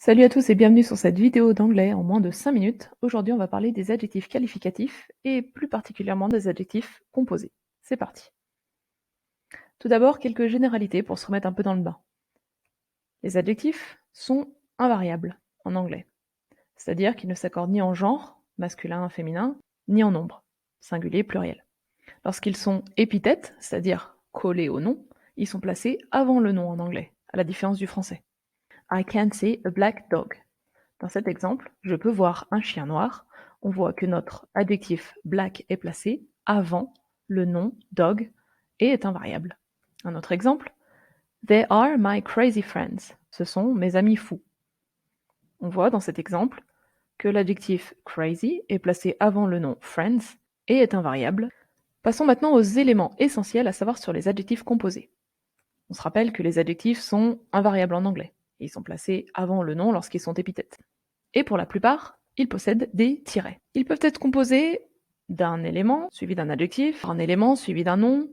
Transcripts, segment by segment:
Salut à tous et bienvenue sur cette vidéo d'anglais en moins de 5 minutes. Aujourd'hui, on va parler des adjectifs qualificatifs et plus particulièrement des adjectifs composés. C'est parti. Tout d'abord, quelques généralités pour se remettre un peu dans le bain. Les adjectifs sont invariables en anglais, c'est-à-dire qu'ils ne s'accordent ni en genre, masculin, féminin, ni en nombre, singulier, pluriel. Lorsqu'ils sont épithètes, c'est-à-dire collés au nom, ils sont placés avant le nom en anglais, à la différence du français. I can see a black dog. Dans cet exemple, je peux voir un chien noir. On voit que notre adjectif black est placé avant le nom dog et est invariable. Un autre exemple, They are my crazy friends. Ce sont mes amis fous. On voit dans cet exemple que l'adjectif crazy est placé avant le nom friends et est invariable. Passons maintenant aux éléments essentiels à savoir sur les adjectifs composés. On se rappelle que les adjectifs sont invariables en anglais. Ils sont placés avant le nom lorsqu'ils sont épithètes. Et pour la plupart, ils possèdent des tirets. Ils peuvent être composés d'un élément suivi d'un adjectif, un élément suivi d'un nom,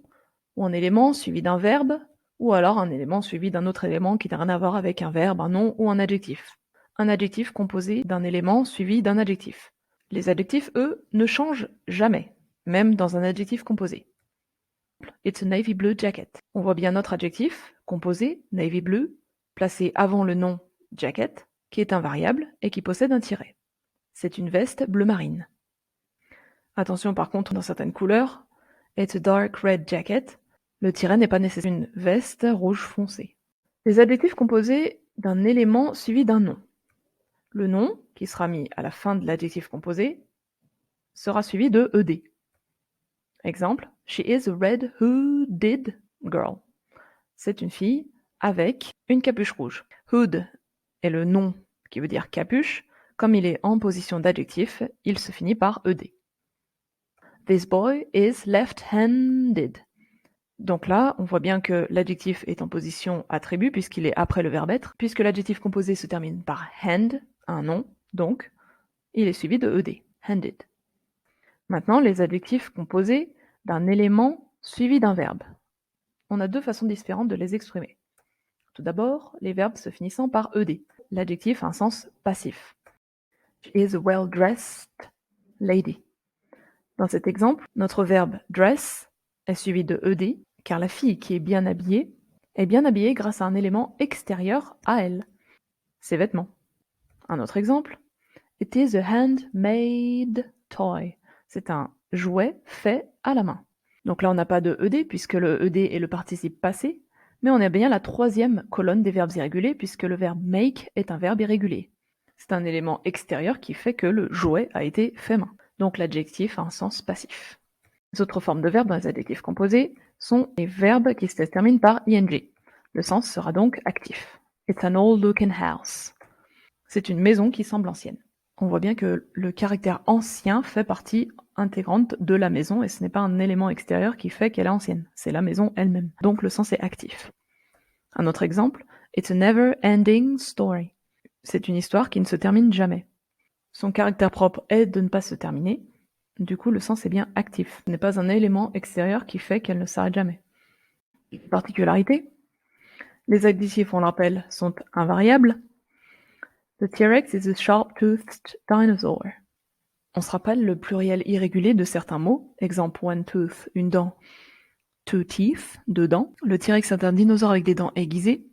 ou un élément suivi d'un verbe, ou alors un élément suivi d'un autre élément qui n'a rien à voir avec un verbe, un nom ou un adjectif. Un adjectif composé d'un élément suivi d'un adjectif. Les adjectifs, eux, ne changent jamais, même dans un adjectif composé. It's a navy blue jacket. On voit bien notre adjectif, composé, navy blue, placé avant le nom jacket, qui est invariable et qui possède un tiret. C'est une veste bleu marine. Attention par contre dans certaines couleurs, it's a dark red jacket, le tiret n'est pas nécessaire, une veste rouge foncé. Les adjectifs composés d'un élément suivi d'un nom. Le nom, qui sera mis à la fin de l'adjectif composé, sera suivi de ed. Exemple, she is a red-hooded girl. C'est une fille avec une capuche rouge. Hood est le nom qui veut dire capuche. Comme il est en position d'adjectif, il se finit par ed. This boy is left-handed. Donc là, on voit bien que l'adjectif est en position attribut puisqu'il est après le verbe être. Puisque l'adjectif composé se termine par hand, un nom, donc, il est suivi de ed, handed. Maintenant, les adjectifs composés d'un élément suivi d'un verbe. On a deux façons différentes de les exprimer. Tout d'abord, les verbes se finissant par ed. L'adjectif a un sens passif. She is a well-dressed lady. Dans cet exemple, notre verbe dress est suivi de ed, car la fille qui est bien habillée grâce à un élément extérieur à elle, ses vêtements. Un autre exemple, it is a handmade toy. C'est un jouet fait à la main. Donc là, on n'a pas de ed, puisque le ed est le participe passé, mais on a bien la troisième colonne des verbes irréguliers, puisque le verbe make est un verbe irrégulier. C'est un élément extérieur qui fait que le jouet a été fait main. Donc l'adjectif a un sens passif. Les autres formes de verbes dans les adjectifs composés sont les verbes qui se terminent par ing. Le sens sera donc actif. It's an old-looking house. C'est une maison qui semble ancienne. On voit bien que le caractère ancien fait partie intégrante de la maison et ce n'est pas un élément extérieur qui fait qu'elle est ancienne. C'est la maison elle-même. Donc le sens est actif. Un autre exemple, it's a never-ending story. C'est une histoire qui ne se termine jamais. Son caractère propre est de ne pas se terminer. Du coup, le sens est bien actif. Ce n'est pas un élément extérieur qui fait qu'elle ne s'arrête jamais. Particularité. Les adjectifs, on le rappelle, sont invariables. The T-Rex is a sharp-toothed dinosaur. On se rappelle le pluriel irrégulier de certains mots. Exemple, one tooth, une dent. Two teeth, deux dents. Le T-Rex est un dinosaure avec des dents aiguisées.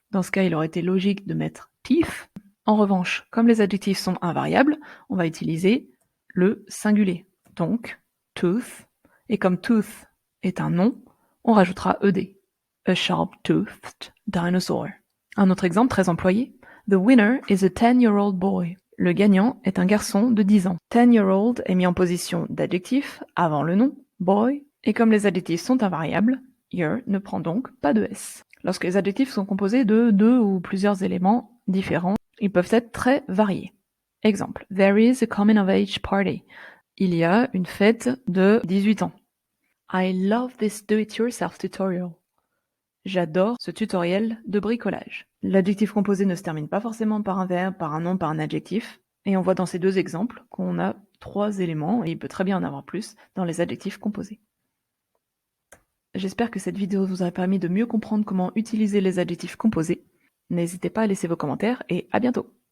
Dans ce cas, il aurait été logique de mettre teeth. En revanche, comme les adjectifs sont invariables, on va utiliser le singulier. Donc, tooth. Et comme tooth est un nom, on rajoutera ed. A sharp-toothed dinosaur. Un autre exemple très employé. The winner is a 10-year-old boy. Le gagnant est un garçon de 10 ans. 10-year-old est mis en position d'adjectif avant le nom, boy, et comme les adjectifs sont invariables, year ne prend donc pas de s. Lorsque les adjectifs sont composés de deux ou plusieurs éléments différents, ils peuvent être très variés. Exemple, there is a coming of age party. Il y a une fête de 18 ans. I love this do-it-yourself tutorial. J'adore ce tutoriel de bricolage. L'adjectif composé ne se termine pas forcément par un verbe, par un nom, par un adjectif. Et on voit dans ces deux exemples qu'on a 3 éléments, et il peut très bien en avoir plus, dans les adjectifs composés. J'espère que cette vidéo vous aura permis de mieux comprendre comment utiliser les adjectifs composés. N'hésitez pas à laisser vos commentaires et à bientôt!